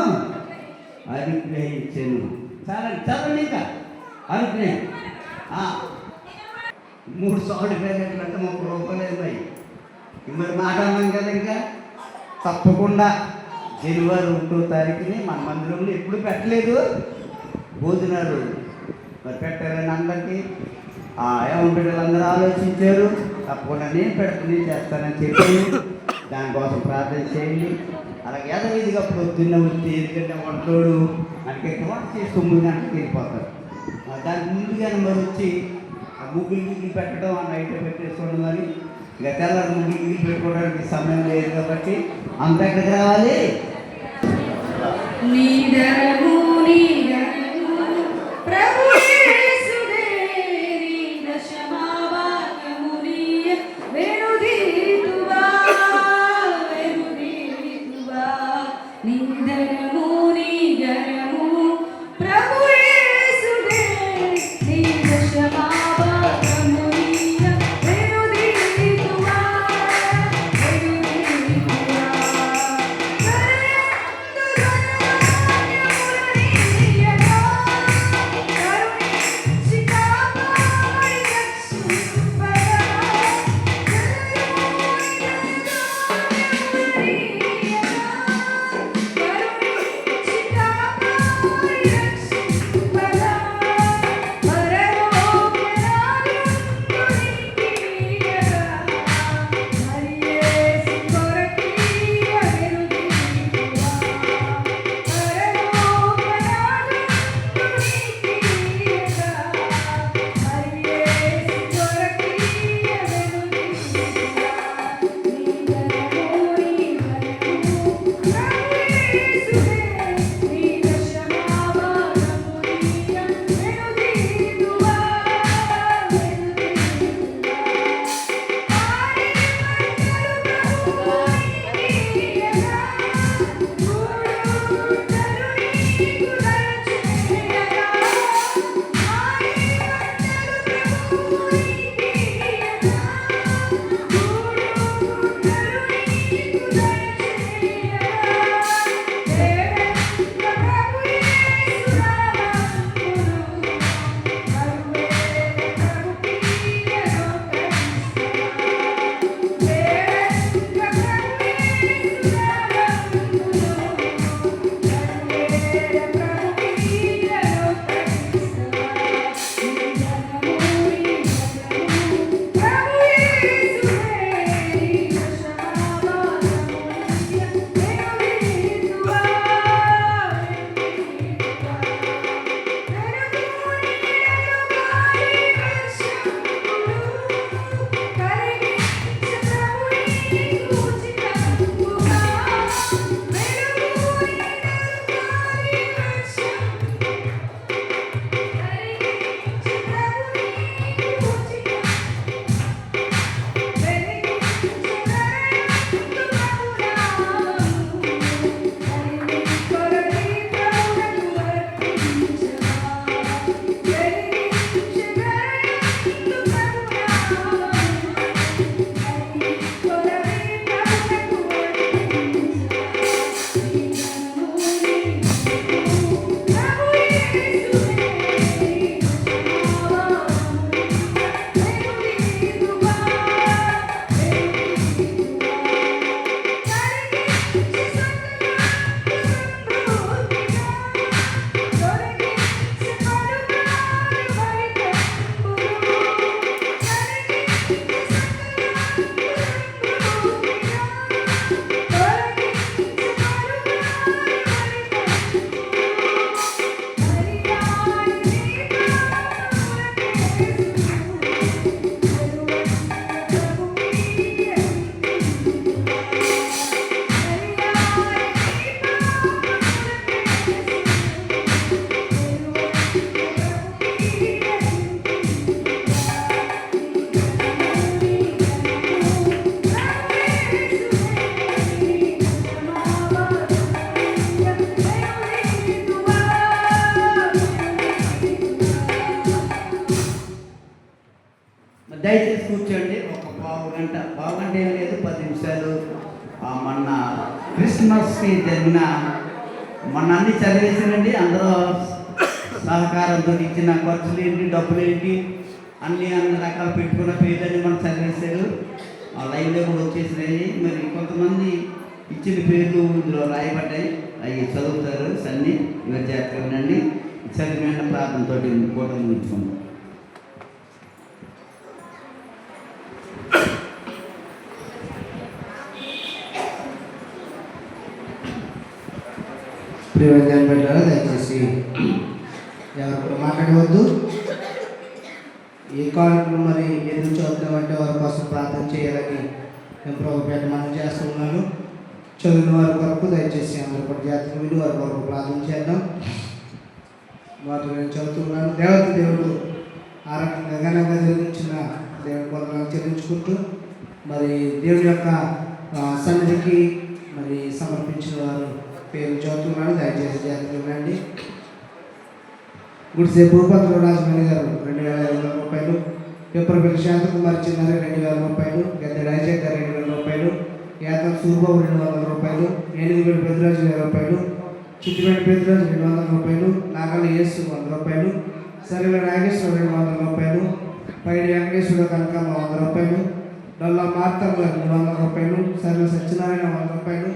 అనుగ్రహించెను. చాలా చదవండి. ఇంకా అనుగ్రహం 3 సార్లు పేరెట్లంటే 30 రూపాయలు అయిపోయి. మరి మాట అన్నాం కదా. ఇంకా తప్పకుండా జనవరి 1వ తారీఖుని మన మందిరంలో ఎప్పుడు పెట్టలేదు భోజనాలు. మరి పెట్టారని అందరికీ ఏమో బిడ్డలందరూ ఆలోచించారు, తప్పకుండా నేను పెడుతుంది చేస్తానని చెప్పి దానికోసం ప్రార్థన చేయండి. అలాగే యథావిధిగా పొద్దున్న వచ్చి ఎందుకంటే వంటోడు మనకి వంట చేసి 9 గంటలకు వెళ్ళిపోతారు. దానికి ముందుగానే మరి వచ్చి ఆ ముగ్గులు పెట్టడం ఆ నైట్ పెట్టేసుకోండి. మరి ఇక తెల్లారి ముగ్గులు పెట్టుకోవడానికి సమయం లేదు కాబట్టి అంత ఎక్కడికి రావాలి. దయచేసి కూర్చోండి. ఒక పావుగంట ఏం లేదు, 10 నిమిషాలు. మొన్న క్రిస్మస్కి జరిగిన మొన్న అన్ని చదివేసానండి. అందరూ సహకారంతో ఇచ్చిన ఖర్చులు ఏంటి, డబ్బులు ఏంటి, అన్ని రకాలు పెట్టుకున్న పేర్లన్నీ మనం చదివేశారు. లైవ్లో కూడా వచ్చేసినాయి. మరి కొంతమంది ఇచ్చిన పేర్లు ఇందులో రాయబడ్డాయి, అవి చదువుతారు. అన్నీ ఇవన్నీ జాగ్రత్తగా ఉండండి. చదివిన ప్రార్థనతో కూడా ముగించుకుందాం. ప్రియమైన బిడ్డలారా, దయచేసి ఎవరు కూడా మాట్లాడవద్దు. ఏ కాలంలో మరి ఎదురు చూద్దామంటే వారి కోసం ప్రార్థన చేయాలని నేను ప్రభుపేట మనం చేస్తున్నాను. చదివిన వారి కొరకు దయచేసి అందరూ కూడా జాతర విని వారి కొరకు ప్రార్థన చేద్దాం. వాటి నేను చదువుతున్నాను. దేవుడు ఆ రకంగా ఘనంగా జరిగించిన దేవుని కొరకు చెల్లించుకుంటూ మరి దేవుని యొక్క సన్నిధికి మరి సమర్పించిన వారు పేరు చదువుతున్నాను. దయచేసి జాతర వినండి. గుడిసే భూపతులు రాజమణి గారు 2,500 రూపాయలు. పిప్పరపల్లి శాంతకుమారి చిన్నారి 2,000 రూపాయలు. గద్దె రాజశేఖర్ గారు 2,000 రూపాయలు. యాతం సూర్బాబు 200 రూపాయలు. ఏనుగుగడి పెద్దరాజు 1,000 రూపాయలు. చిట్టిపేట పెద్దరాజు 200 రూపాయలు. నాగల యేసు 100 రూపాయలు. సరిల నాగేశ్వర 200 రూపాయలు. పైడి వెంకటేశ్వర కనకమ్మ 100 రూపాయలు. డొల్లా మార్తమ్మ గారు 300 రూపాయలు. సరిల సత్యనారాయణ 100 రూపాయలు.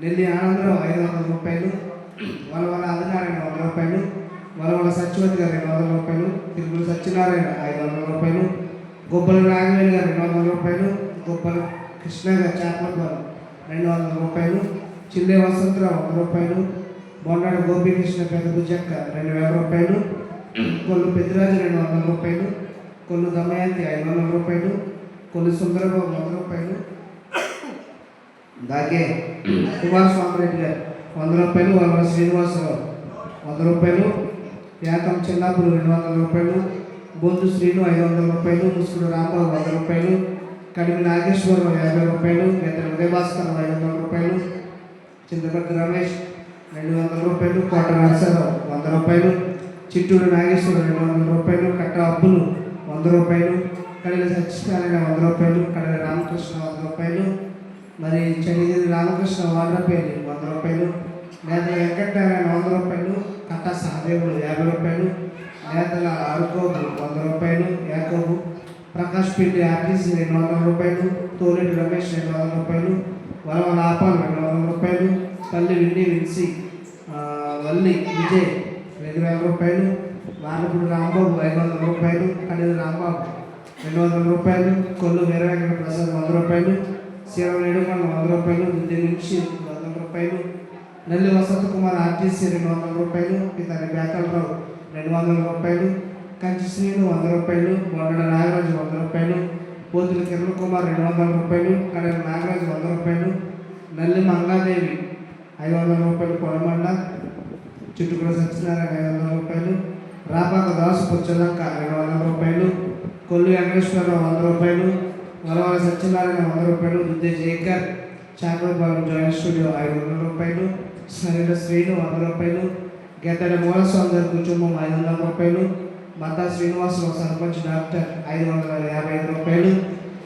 నెల్లి ఆనందరావు 500 రూపాయలు. వలవల ఆదినారాయణ 100 రూపాయలు. వలవల సత్యవతి గారు 200 రూపాయలు. తిరుగుల సత్యనారాయణ 500 రూపాయలు. గొప్పల నాగవేణి గారు 200 రూపాయలు. గొప్పల కృష్ణ గారు చాపలపాలెం 200 రూపాయలు. చిల్లే వసంతరావు 100 రూపాయలు. బొండాడ గోపీకృష్ణ పెద్ద బుజ్జక్క 2,000 రూపాయలు. కొల్లు పెద్దిరాజు 200 రూపాయలు. కొల్లు దమయంతి 500 రూపాయలు. కొల్లు సుందరబాబు 100 రూపాయలు. దాగే కుమారస్వామి రెడ్డి గారు 100 రూపాయలు. వలవల శ్రీనివాసరావు 100 రూపాయలు. యాతం చిన్నాపురు 200 రూపాయలు. బొందు శ్రీను 500 రూపాయలు. ముసుకుడు రాంబాబు 100 రూపాయలు. కడిమి నాగేశ్వరరావు 50 రూపాయలు. గద్దె ఉదయభాస్కర్ 500 రూపాయలు. చింతపర్తి రమేష్ 200 రూపాయలు. కోట నరసరావు 100 రూపాయలు. చిట్టూరు నాగేశ్వరరావు 200 రూపాయలు. కట్ట అబ్బులు 100 రూపాయలు. కడిల సత్యనారాయణ 100 రూపాయలు. కడిల రామకృష్ణ 100 రూపాయలు. మరి చలిగిరి రామకృష్ణ వాడ్రపల్లి 100 రూపాయలు. నేతల వెంకటనారాయణ 100 రూపాయలు. కట్ట సహదేవుడు 50 రూపాయలు. నేతల అరుకోబు 100 రూపాయలు. యాకోబు ప్రకాష్ పెళ్లి ఆర్టీసీ 200 రూపాయలు. తోలేటి రమేష్ 200 రూపాయలు. వలవల ఆపాలు 200 రూపాయలు. పల్లి విండి విన్సి వల్లి విజయ్ 2,000 రూపాయలు. వార్లపూడి రాంబాబు 500 రూపాయలు. కడిల రాంబాబు 200 రూపాయలు. కొల్లు వీరవెంకట ప్రసాద్ 100 రూపాయలు. సీరం నేడుకొండ 100 రూపాయలు. దుద్ది నుంచి 100 రూపాయలు. నల్లి వసంత కుమార్ ఆర్టీసీ 200 రూపాయలు. ఇతని బేకలరావు 200 రూపాయలు. కంచి శ్రీను 100 రూపాయలు. బొండల నాగరాజు 100 రూపాయలు. పోతుల కిరణ్ కుమార్ 200 రూపాయలు. కడల నాగరాజు 100 రూపాయలు. నల్లి మంగాదేవి 500 రూపాయలు. కొడమండ చుట్టుకుల సత్యనారాయణ 500 రూపాయలు. రాపాక దాసు పుచ్చలంక 200 రూపాయలు. కొల్లు వెంకటేశ్వరరావు 100 రూపాయలు. వలవల సత్యనారాయణ 100 రూపాయలు. దుద్దే జేకర్ చాకలపాలెం జాయింట్ స్టూడియో 500 రూపాయలు. సరైన శ్రీను 100 రూపాయలు. గెద్దడ మూలస్వామి గారి కుటుంబం 500 రూపాయలు. మద్దా శ్రీనివాసరావు సర్పంచ్ డాక్టర్ 555 రూపాయలు.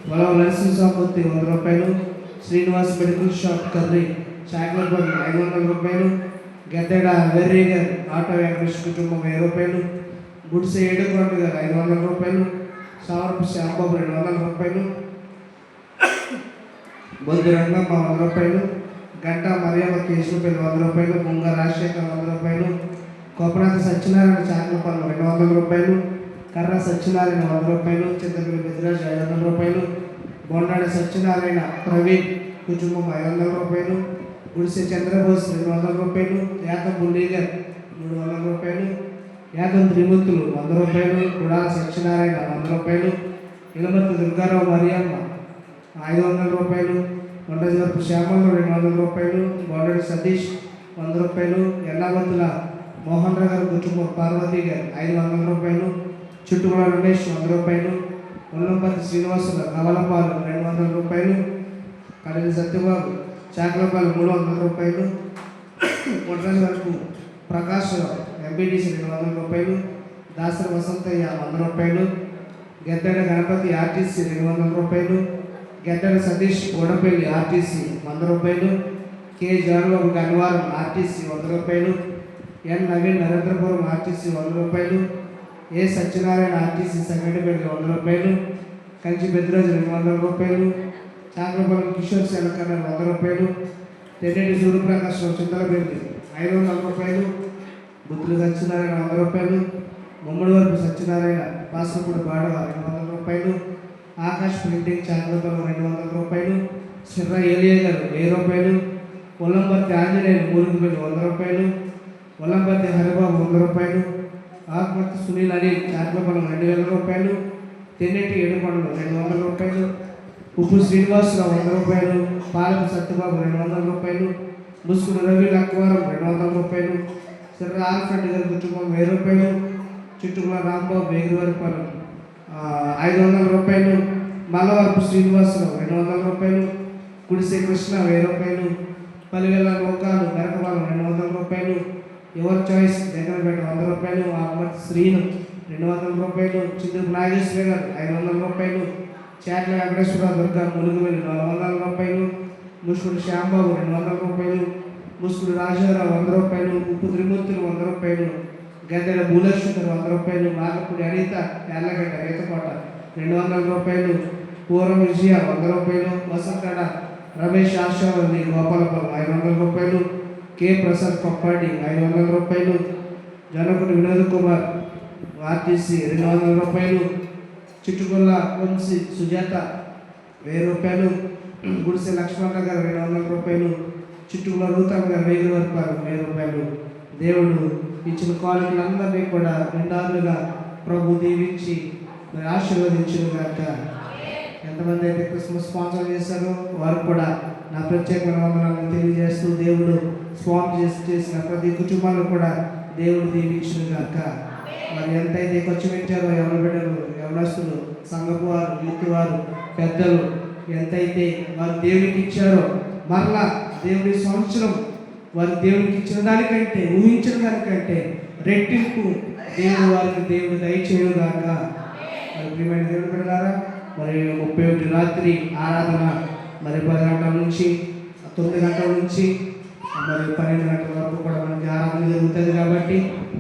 వలవ నరసింహమూర్తి 100 రూపాయలు. శ్రీనివాస్ మెడికల్ షాప్ కర్రీ చాకలపాలెం 500 రూపాయలు. గెద్దడ వెర్రీ గారు ఆటో వెంకటేష్ కుటుంబం 1000 రూపాయలు. గుడిసె ఏడుకొండ గారు 500 రూపాయలు. సావరపు శ్యాంబాబు 200 రూపాయలు. బొద్దు రంగమ్మ 100 రూపాయలు. గంట మరియమ్మ కేశవపల్లి 100 రూపాయలు. ముంగ రాజశేఖర్ 100 రూపాయలు. కోపనాథ సత్యనారాయణ చాకలపాలెం 200 రూపాయలు. కర్ర సత్యనారాయణ 100 రూపాయలు. చింతపల్లి పెద్దరాజు 500 రూపాయలు. బొండాడ సత్యనారాయణ ప్రవీణ్ కుటుంబం 500 రూపాయలు. గుడిసె చంద్రబోస్ 200 రూపాయలు. యాతం బుల్లీగర్ 300 రూపాయలు. యాతం త్రిమూర్తులు 100 రూపాయలు. గుడాల సత్యనారాయణ 100 రూపాయలు. ఇలమర్తి దుర్గారావు మరియమ్మ 500 రూపాయలు. కొండజవరపు శ్యామలు 200 రూపాయలు. బోడడి సతీష్ 100 రూపాయలు. ఎన్నాగొత్తుల మోహన్ రావు గారి కుటుంబం పార్వతి గారు 500 రూపాయలు. చుట్టుకుల రమేష్ 100 రూపాయలు. ఉల్లంపతి శ్రీనివాసుల నవలపాలు 200 రూపాయలు. కడిలి సత్యబాబు చాకలపాలెం 300 రూపాయలు. కొండరాజు వరకు ప్రకాష్ ఎంపీటీసీ 200 రూపాయలు. దాసర వసంతయ్య 100 రూపాయలు. గెద్దడ గణపతి ఆర్టీసీ 200 రూపాయలు. గెద్దడ సతీష్ గోడపల్లి ఆర్టీసీ 100 రూపాయలు. కె జానుబాబు గన్వారం ఆర్టీసీ 100 రూపాయలు. ఎన్ నవీన్ నరేంద్రపురం ఆర్టీసీ 100 రూపాయలు. ఏ సత్యనారాయణ ఆర్టీసీ సంగటిపల్లి 100 రూపాయలు. కంచి పెద్దరాజు 200 రూపాయలు. చాకలపాలెం కిషోర్ శనకన్న 100 రూపాయలు. తెన్నెటి సూర్యప్రకాశ్ చింతలపల్లి 500 రూపాయలు. బుద్ధులు సత్యనారాయణ 100 రూపాయలు. ముమ్మడి వరపు సత్యనారాయణ పాసపూడి బాడ 200 రూపాయలు. ఆకాష్ ప్రింటింగ్ చాకలపాలెం 200 రూపాయలు. సిర్ర ఏలియా గారు 1000 రూపాయలు. ఒల్లంపర్తి ఆంజనేయులు మూలుగుపల్లి 100 రూపాయలు, ఒల్లంపర్తి హరిబాబు 100 రూపాయలు, ఆకుమర్తి సునీల్ అనిల్ చాట్లపల్లం 2000 రూపాయలు, తెన్నెట్టి ఏడుకొండలు 200 రూపాయలు, ఉప్పు శ్రీనివాసరావు 100 రూపాయలు, పాలపు సత్యబాబు 200 రూపాయలు, ముసుగుడు రవి లక్వారం 200 రూపాయలు, సిర్ర ఆల్ఫ్రెడ్ గారి కుటుంబం 1000 రూపాయలు, చుట్టుకుల రాంబాబు 1000 రూపాయలు 500 రూపాయలు, మల్లవరపు శ్రీనివాసరావు 200 రూపాయలు, గుడిసె కృష్ణ 1000 రూపాయలు, పలివెల్ల లోకాలు మెరకవాలం 200 రూపాయలు, యువర్ చాయిస్ దగ్గరపేట 100 రూపాయలు, ఆకుమర్తి శ్రీను 200 రూపాయలు, చింతూరు నాగేశ్వర గారు 500 రూపాయలు, చాట్ల వెంకటేశ్వర దుర్గా ములుగువెల్లి 400 రూపాయలు, ముసుగుడు శ్యాంబాబు 200 రూపాయలు, ముసుగుడు రాజారావు 100 రూపాయలు, ఉప్పు త్రిమూర్తులు 100 రూపాయలు, గద్దెల భూలక్ష్మి 100 రూపాయలు, మార్లపూడి అనిత యార్లగడ్డ రేతకోట 200 రూపాయలు, పూర్వం విజయ 100 రూపాయలు, వసంతడ రమేష్ ఆశావల్లి గోపాలపురం 500 రూపాయలు, కె ప్రసాద్ కొప్పాడి 500 రూపాయలు, జనకుడు వినోద్ కుమార్ ఆర్టీసీ 200 రూపాయలు, చిట్టుకొల్ల వంశీ సుజాత 1000 రూపాయలు, గుడిసె లక్ష్మణ గారు 200 రూపాయలు, చిట్టుకుల రూతమ్మ గారు 1000 రూపాయలు. దేవుడు ఇచ్చిన కాలనీలందరినీ కూడా నిండాలుగా ప్రభు దీవించి మరి ఆశీర్వదించును గాక. ఎంతమంది అయితే క్రిస్మస్ స్పాన్సర్ చేశారో వారు కూడా నా ప్రత్యేకమైన వందనాలను తెలియజేస్తూ దేవుడు స్పాన్సర్ చేసిన ప్రతి కుటుంబాలను కూడా దేవుడు దీవించును గాక. మరి ఎంతైతే ఖర్చు పెట్టారో ఎవరి బిడ్డలు, యవనస్తులు, సంఘపు వారు, యూత్ వారు, పెద్దలు ఎంతైతే వారు దేవునికి ఇచ్చారో మరలా దేవుడి సంవత్సరం వారు దేవునికి ఇచ్చిన దానికంటే, ఊహించిన దానికంటే రెట్టింపు దేవుడు దయచేయుగాక. మరి ప్రియమైన దేవుడు బిడ్డలారా, మరి 31 రాత్రి ఆరాధన మరి 10 గంటల నుంచి 9 గంటల నుంచి మరి 12 గంటల వరకు కూడా మనకి ఆరాధన జరుగుతుంది. కాబట్టి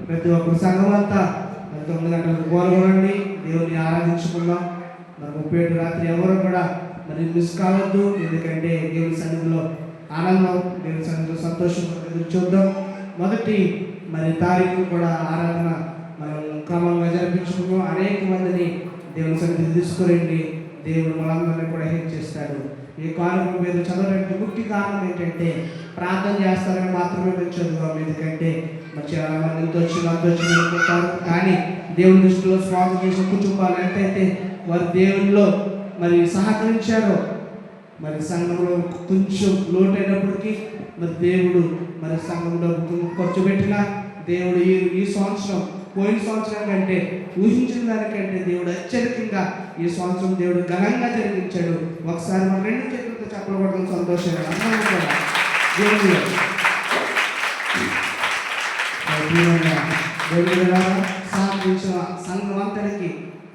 ప్రతి ఒక్కరు సంఘం అంతా మరి 9 గంటలకు పాల్గొనండి, దేవుని ఆరాధించుకుందాం. మరి 31 రాత్రి ఎవరు కూడా మరి మిస్ కావద్దు. ఎందుకంటే దేవుని సన్నిధిలో ఆనందం, దేవుని సన్నిధిలో సంతోషం ఎదురు చూద్దాం. మొదటి మరి తారీఖు కూడా ఆరాధన మనం క్రమంగా జరిపించుకున్నాం. అనేక మందిని దేవుని సన్నిధి తీసుకురండి, దేవుడు మనందరినీ కూడా హెల్ప్ చేస్తాడు. ఈ కాలం మీరు చదవడానికి ముఖ్య కారణం ఏంటంటే ప్రార్థన చేస్తారని మాత్రమే మేము చదువుతాం. ఎందుకంటే మరి చాలా మంది ఎంతో వచ్చిన కానీ దేవుని దృష్టిలో స్వాగతం చేసిన కుటుంబాలు ఎంతైతే వారు దేవునిలో మరి సహకరించారో, మరి సంఘంలో కొంచెం లోటైనప్పటికీ మరి దేవుడు మరి సంఘంలో ఖర్చు పెట్టిన దేవుడు ఈ సంవత్సరం పోయిన సంవత్సరం కంటే ఊహించిన దానికంటే దేవుడు అత్యధికంగా ఈ సంవత్సరం దేవుడు ఘనంగా జరిగించాడు. ఒకసారి మన 2 చేతులతో చెప్పబడడం సంతోషంగా అందరం కూడా దేవుడు సహకరించిన సంఘం అంతటికి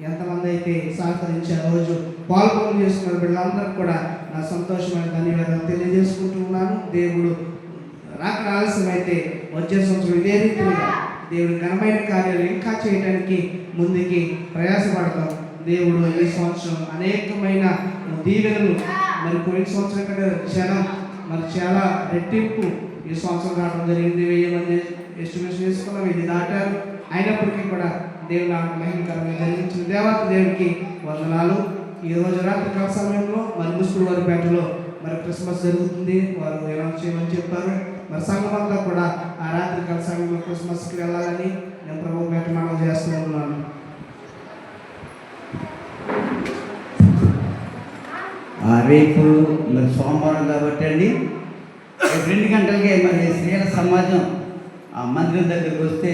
ఎంతమంది అయితే సహకరించి ఆ రోజు పాల్గొని చేస్తున్నారు వీళ్ళందరూ కూడా నా సంతోషమైన ధన్యవాదాలు తెలియజేసుకుంటూ ఉన్నాను. దేవుడు రాక ఆలస్యం అయితే వచ్చే సంవత్సరం ఇదే రీతిగా దేవుడు ఘనమైన కార్యాలు ఇంకా చేయడానికి ముందుకి ప్రయాసపడతాం. దేవుడు ఈ సంవత్సరం అనేకమైన దీవెనలు మరి పోయిన సంవత్సరం కంటే క్షణం మరి చాలా రెట్టింపు ఈ సంవత్సరం రావడం జరిగింది. 1000 మంది ఎస్టిమేషన్ చేసుకున్నాం, ఇది దాటారు. అయినప్పటికీ కూడా దేవుడు నాకు మహిమకరంగా జరిగించిన దేవత దేవుడికి వందనాలు. ఈ రోజు రాత్రి కాల సమయంలో మరి ముస్కుడు వారి పేటలో మరి క్రిస్మస్ జరుగుతుంది. వారు అనౌన్స్ చేయమని చెప్పారు. మరి సంఘం అంతా కూడా ఆ రాత్రి కాల సమయంలో క్రిస్మస్కి వెళ్ళాలని నేను ప్రభు పేట మనం చేస్తూ ఉన్నాను. రేపు మరి సోమవారం కాబట్టి అండి 2 గంటలకే మరి స్త్రీల సమాజం ఆ మందిరం దగ్గరికి వస్తే